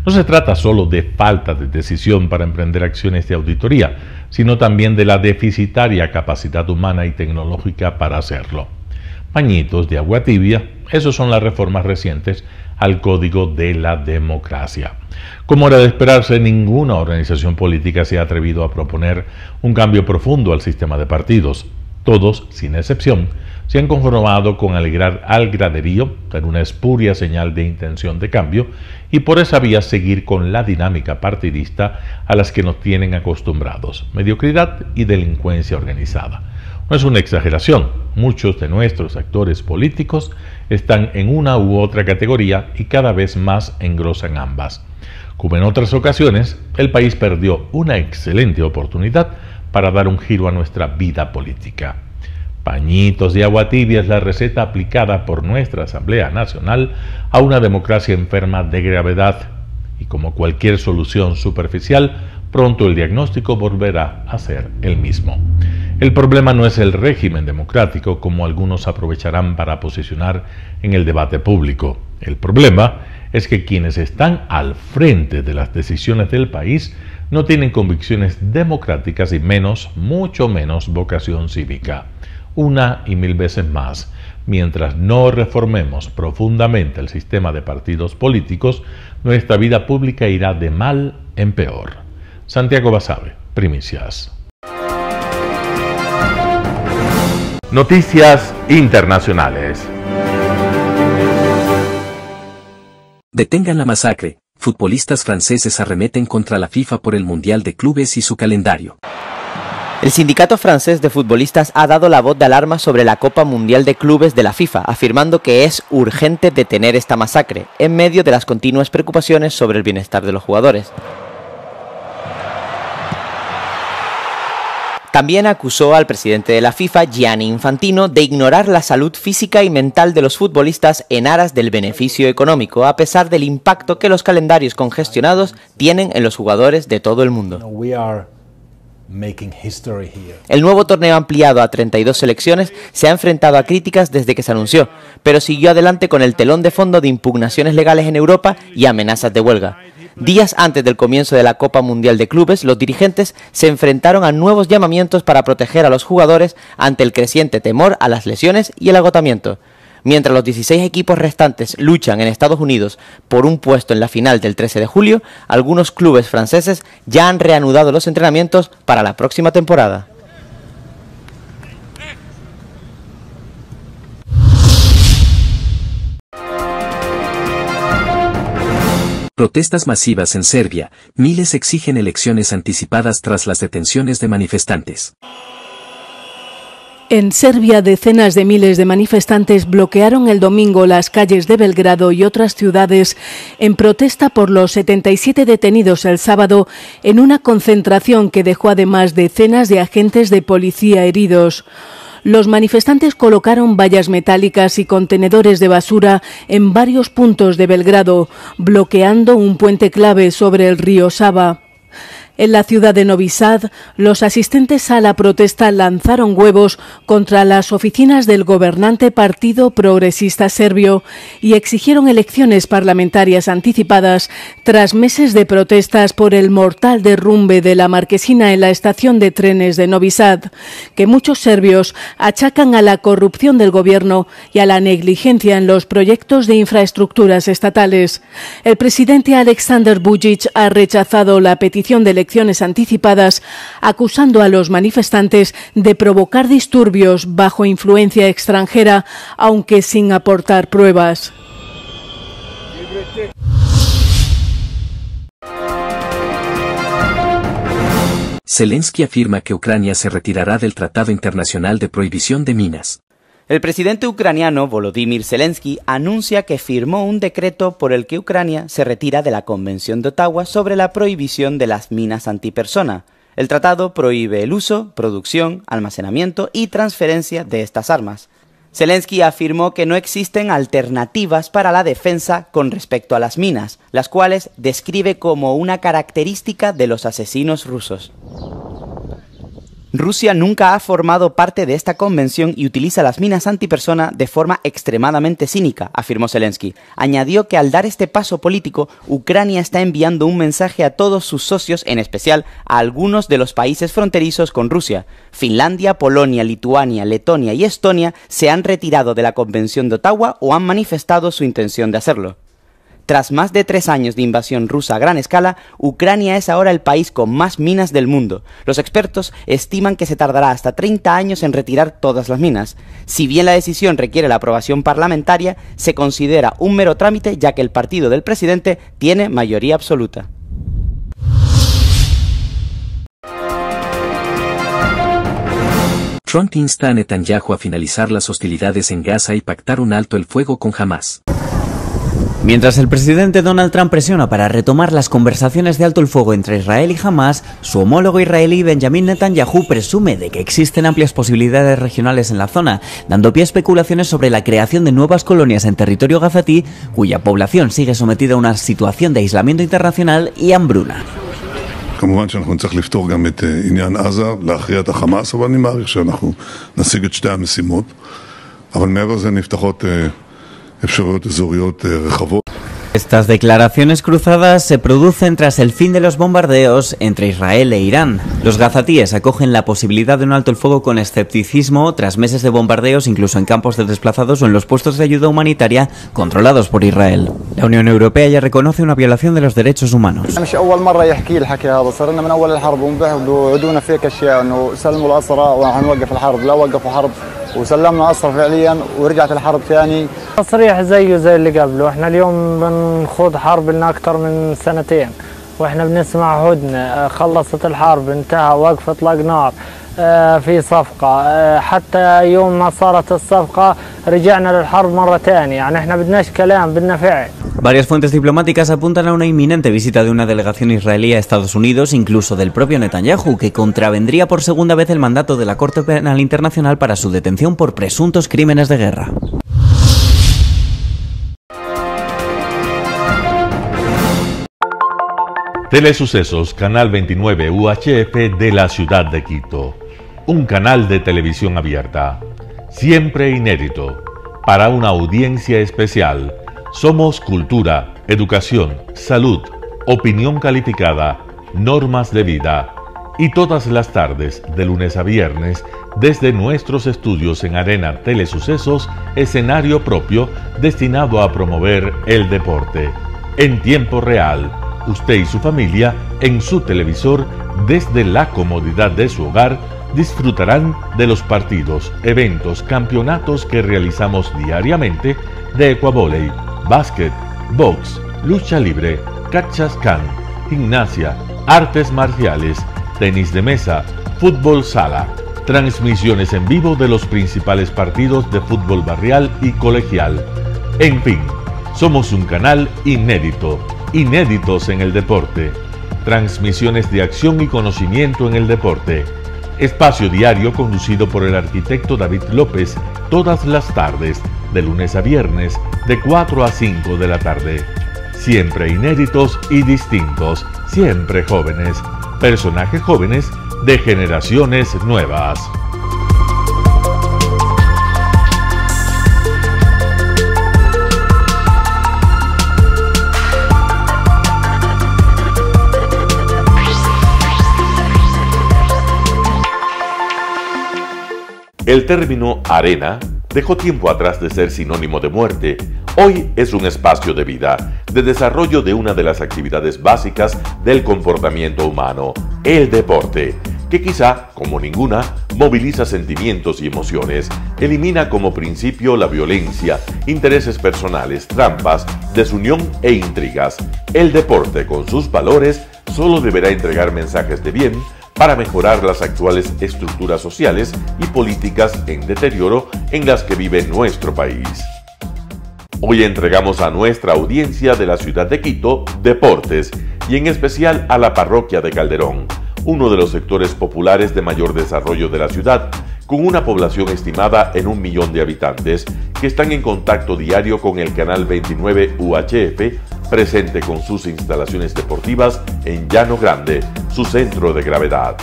No se trata solo de falta de decisión para emprender acciones de auditoría, sino también de la deficitaria capacidad humana y tecnológica para hacerlo. Pañitos de agua tibia, esos son las reformas recientes al Código de la Democracia. Como era de esperarse, ninguna organización política se ha atrevido a proponer un cambio profundo al sistema de partidos. Todos, sin excepción, se han conformado con alegrar al graderío, dar una espuria señal de intención de cambio y por esa vía seguir con la dinámica partidista a las que nos tienen acostumbrados, mediocridad y delincuencia organizada. No es una exageración, muchos de nuestros actores políticos están en una u otra categoría y cada vez más engrosan ambas. Como en otras ocasiones, el país perdió una excelente oportunidad para dar un giro a nuestra vida política. Pañitos de agua tibia es la receta aplicada por nuestra Asamblea Nacional a una democracia enferma de gravedad. Y como cualquier solución superficial, pronto el diagnóstico volverá a ser el mismo. El problema no es el régimen democrático, como algunos aprovecharán para posicionar en el debate público. El problema es que quienes están al frente de las decisiones del país no tienen convicciones democráticas y menos, mucho menos, vocación cívica. Una y mil veces más, mientras no reformemos profundamente el sistema de partidos políticos, nuestra vida pública irá de mal en peor. Santiago Basabe, Primicias. Noticias internacionales. Detengan la masacre. Futbolistas franceses arremeten contra la FIFA por el Mundial de Clubes y su calendario. El sindicato francés de futbolistas ha dado la voz de alarma sobre la Copa Mundial de Clubes de la FIFA, afirmando que es urgente detener esta masacre, en medio de las continuas preocupaciones sobre el bienestar de los jugadores. También acusó al presidente de la FIFA, Gianni Infantino, de ignorar la salud física y mental de los futbolistas en aras del beneficio económico, a pesar del impacto que los calendarios congestionados tienen en los jugadores de todo el mundo. El nuevo torneo ampliado a 32 selecciones se ha enfrentado a críticas desde que se anunció, pero siguió adelante con el telón de fondo de impugnaciones legales en Europa y amenazas de huelga. Días antes del comienzo de la Copa Mundial de Clubes, los dirigentes se enfrentaron a nuevos llamamientos para proteger a los jugadores ante el creciente temor a las lesiones y el agotamiento. Mientras los 16 equipos restantes luchan en Estados Unidos por un puesto en la final del 13 de julio, algunos clubes franceses ya han reanudado los entrenamientos para la próxima temporada. Protestas masivas en Serbia. Miles exigen elecciones anticipadas tras las detenciones de manifestantes. En Serbia, decenas de miles de manifestantes bloquearon el domingo las calles de Belgrado y otras ciudades en protesta por los 77 detenidos el sábado en una concentración que dejó además decenas de agentes de policía heridos. Los manifestantes colocaron vallas metálicas y contenedores de basura en varios puntos de Belgrado, bloqueando un puente clave sobre el río Sava. En la ciudad de Novi Sad, los asistentes a la protesta lanzaron huevos contra las oficinas del gobernante Partido Progresista Serbio y exigieron elecciones parlamentarias anticipadas tras meses de protestas por el mortal derrumbe de la marquesina en la estación de trenes de Novi Sad, que muchos serbios achacan a la corrupción del gobierno y a la negligencia en los proyectos de infraestructuras estatales. El presidente Aleksandar Vučić ha rechazado la petición de elecciones anticipadas, acusando a los manifestantes de provocar disturbios bajo influencia extranjera, aunque sin aportar pruebas. Zelensky afirma que Ucrania se retirará del Tratado Internacional de Prohibición de Minas. El presidente ucraniano Volodymyr Zelensky anuncia que firmó un decreto por el que Ucrania se retira de la Convención de Ottawa sobre la prohibición de las minas antipersona. El tratado prohíbe el uso, producción, almacenamiento y transferencia de estas armas. Zelensky afirmó que no existen alternativas para la defensa con respecto a las minas, las cuales describe como una característica de los asesinos rusos. Rusia nunca ha formado parte de esta convención y utiliza las minas antipersona de forma extremadamente cínica, afirmó Zelensky. Añadió que al dar este paso político, Ucrania está enviando un mensaje a todos sus socios, en especial a algunos de los países fronterizos con Rusia. Finlandia, Polonia, Lituania, Letonia y Estonia se han retirado de la Convención de Ottawa o han manifestado su intención de hacerlo. Tras más de 3 años de invasión rusa a gran escala, Ucrania es ahora el país con más minas del mundo. Los expertos estiman que se tardará hasta 30 años en retirar todas las minas. Si bien la decisión requiere la aprobación parlamentaria, se considera un mero trámite ya que el partido del presidente tiene mayoría absoluta. Trump insta a Netanyahu a finalizar las hostilidades en Gaza y pactar un alto el fuego con Hamás. Mientras el presidente Donald Trump presiona para retomar las conversaciones de alto el fuego entre Israel y Hamás, su homólogo israelí Benjamin Netanyahu presume de que existen amplias posibilidades regionales en la zona, dando pie a especulaciones sobre la creación de nuevas colonias en territorio gazatí, cuya población sigue sometida a una situación de aislamiento internacional y hambruna. כמובן שאנחנו נצטרך לפתור גם את עניין עזה, להכריע את החמאס, אבל אני מעריך שאנחנו נשיג את שתי המשימות. אבל מעבר לזה נפתחות אפשרויות אזוריות רחבות. Estas declaraciones cruzadas se producen tras el fin de los bombardeos entre Israel e Irán. Los gazatíes acogen la posibilidad de un alto el fuego con escepticismo tras meses de bombardeos incluso en campos de desplazados o en los puestos de ayuda humanitaria controlados por Israel. La Unión Europea ya reconoce una violación de los derechos humanos. وسلمنا أسرى فعليا ورجعت الحرب ثاني. تصريح زيه زي اللي قبله، احنا اليوم بنخوض حرب لنا أكثر من 2 واحنا بنسمع هدنة، خلصت الحرب، انتهى وقف اطلاق نار، في صفقة، حتى يوم ما صارت الصفقة رجعنا للحرب مرة ثانية، يعني احنا بدناش كلام بدنا فعل. Varias fuentes diplomáticas apuntan a una inminente visita de una delegación israelí a Estados Unidos, incluso del propio Netanyahu, que contravendría por segunda vez el mandato de la Corte Penal Internacional para su detención por presuntos crímenes de guerra. Telesucesos, Canal 29 UHF de la ciudad de Quito. Un canal de televisión abierta, siempre inédito, para una audiencia especial. Somos cultura, educación, salud, opinión calificada, normas de vida. Y todas las tardes, de lunes a viernes, desde nuestros estudios en Arena Telesucesos, escenario propio destinado a promover el deporte. En tiempo real, usted y su familia, en su televisor, desde la comodidad de su hogar, disfrutarán de los partidos, eventos, campeonatos que realizamos diariamente de ecuavóley, básquet, box, lucha libre, cachascán, gimnasia, artes marciales, tenis de mesa, fútbol sala, transmisiones en vivo de los principales partidos de fútbol barrial y colegial. En fin, somos un canal inédito, inéditos en el deporte. Transmisiones de acción y conocimiento en el deporte. Espacio diario conducido por el arquitecto David López todas las tardes, de lunes a viernes, de 4 a 5 de la tarde. Siempre inéditos y distintos, siempre jóvenes. Personajes jóvenes de generaciones nuevas. El término arena dejó tiempo atrás de ser sinónimo de muerte. Hoy es un espacio de vida, de desarrollo de una de las actividades básicas del comportamiento humano, el deporte, que quizá, como ninguna, moviliza sentimientos y emociones, elimina como principio la violencia, intereses personales, trampas, desunión e intrigas. El deporte, con sus valores, solo deberá entregar mensajes de bien para mejorar las actuales estructuras sociales y políticas en deterioro en las que vive nuestro país. Hoy entregamos a nuestra audiencia de la ciudad de Quito deportes y en especial a la parroquia de Calderón, uno de los sectores populares de mayor desarrollo de la ciudad, con una población estimada en 1 millón de habitantes que están en contacto diario con el canal 29 UHF, presente con sus instalaciones deportivas en Llano Grande, su centro de gravedad.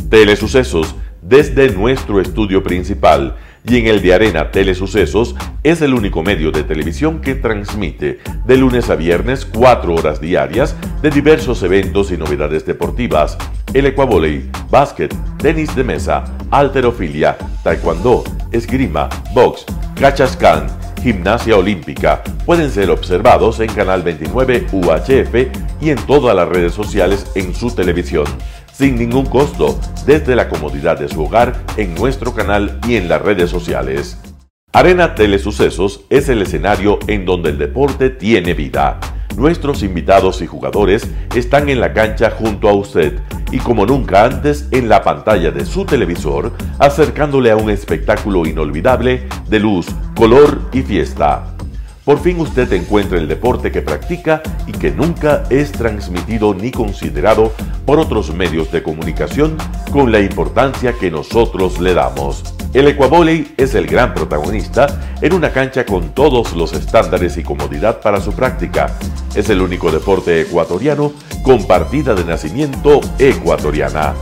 Telesucesos, desde nuestro estudio principal y en el de Arena Telesucesos, es el único medio de televisión que transmite de lunes a viernes 4 horas diarias de diversos eventos y novedades deportivas: el ecuavóley, básquet, tenis de mesa, halterofilia, taekwondo, esgrima, box, cachascán, Gimnasia Olímpica pueden ser observados en Canal 29 UHF y en todas las redes sociales en su televisión, sin ningún costo, desde la comodidad de su hogar, en nuestro canal y en las redes sociales. Arena Telesucesos es el escenario en donde el deporte tiene vida. Nuestros invitados y jugadores están en la cancha junto a usted y como nunca antes en la pantalla de su televisor, acercándole a un espectáculo inolvidable de luz, color y fiesta. Por fin usted encuentra el deporte que practica y que nunca es transmitido ni considerado por otros medios de comunicación con la importancia que nosotros le damos. El Ecuavóley es el gran protagonista en una cancha con todos los estándares y comodidad para su práctica. Es el único deporte ecuatoriano con partida de nacimiento ecuatoriana.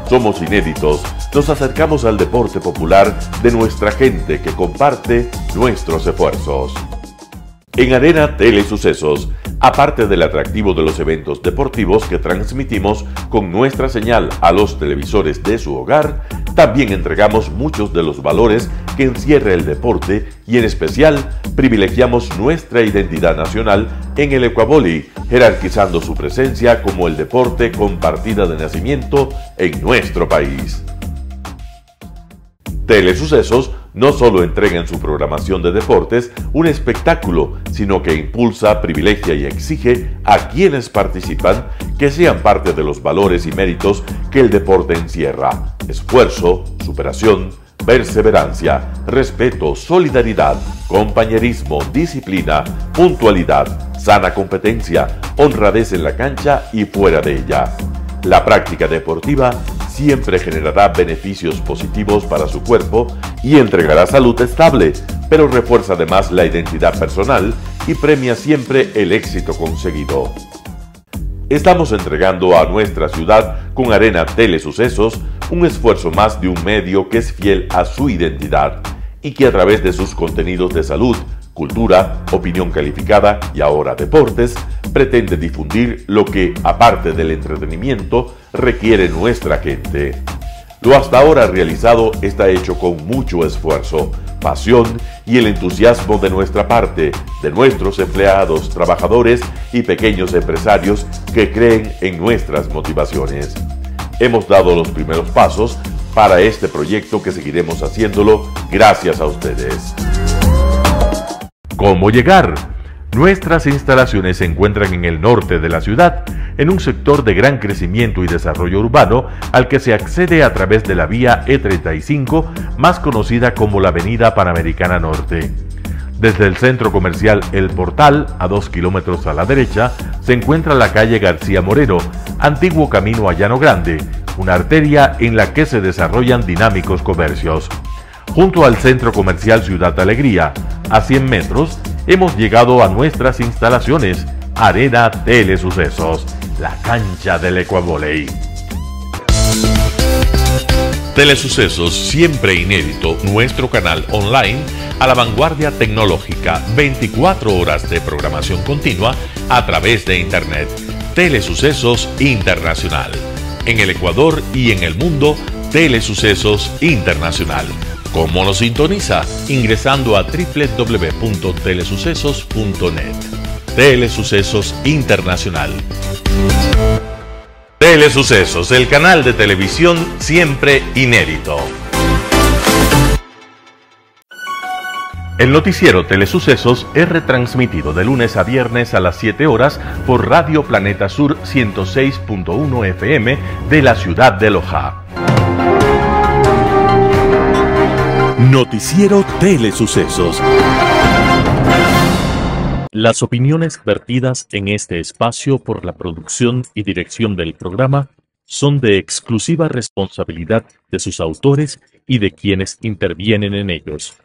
Somos inéditos, nos acercamos al deporte popular de nuestra gente que comparte nuestros esfuerzos. En Arena Telesucesos, aparte del atractivo de los eventos deportivos que transmitimos con nuestra señal a los televisores de su hogar, también entregamos muchos de los valores que encierra el deporte y en especial privilegiamos nuestra identidad nacional en el Ecuavóley, jerarquizando su presencia como el deporte con partida de nacimiento en nuestro país. Telesucesos no solo entrega en su programación de deportes un espectáculo, sino que impulsa, privilegia y exige a quienes participan que sean parte de los valores y méritos que el deporte encierra: esfuerzo, superación, perseverancia, respeto, solidaridad, compañerismo, disciplina, puntualidad, sana competencia, honradez en la cancha y fuera de ella. La práctica deportiva siempre generará beneficios positivos para su cuerpo y entregará salud estable, pero refuerza además la identidad personal y premia siempre el éxito conseguido. Estamos entregando a nuestra ciudad con Arena Telesucesos un esfuerzo más de un medio que es fiel a su identidad y que a través de sus contenidos de salud, cultura, opinión calificada y ahora deportes, pretende difundir lo que, aparte del entretenimiento, requiere nuestra gente. Lo hasta ahora realizado está hecho con mucho esfuerzo, pasión y el entusiasmo de nuestra parte, de nuestros empleados, trabajadores y pequeños empresarios que creen en nuestras motivaciones. Hemos dado los primeros pasos para este proyecto que seguiremos haciéndolo gracias a ustedes. ¿Cómo llegar? Nuestras instalaciones se encuentran en el norte de la ciudad, en un sector de gran crecimiento y desarrollo urbano al que se accede a través de la vía E35, más conocida como la Avenida Panamericana Norte. Desde el centro comercial El Portal, a 2 kilómetros a la derecha, se encuentra la calle García Moreno, antiguo camino a Llano Grande, una arteria en la que se desarrollan dinámicos comercios. Junto al centro comercial Ciudad Alegría, a 100 metros, hemos llegado a nuestras instalaciones, Arena Telesucesos, la cancha del Ecuavóley. Telesucesos, siempre inédito, nuestro canal online a la vanguardia tecnológica, 24 horas de programación continua a través de Internet. Telesucesos Internacional. En el Ecuador y en el mundo, Telesucesos Internacional. ¿Cómo nos sintoniza? Ingresando a www.telesucesos.net. Telesucesos Internacional. Telesucesos, el canal de televisión siempre inédito. El noticiero Telesucesos es retransmitido de lunes a viernes a las 7 horas por Radio Planeta Sur 106.1 FM de la ciudad de Loja. Noticiero Telesucesos. Las opiniones vertidas en este espacio por la producción y dirección del programa son de exclusiva responsabilidad de sus autores y de quienes intervienen en ellos.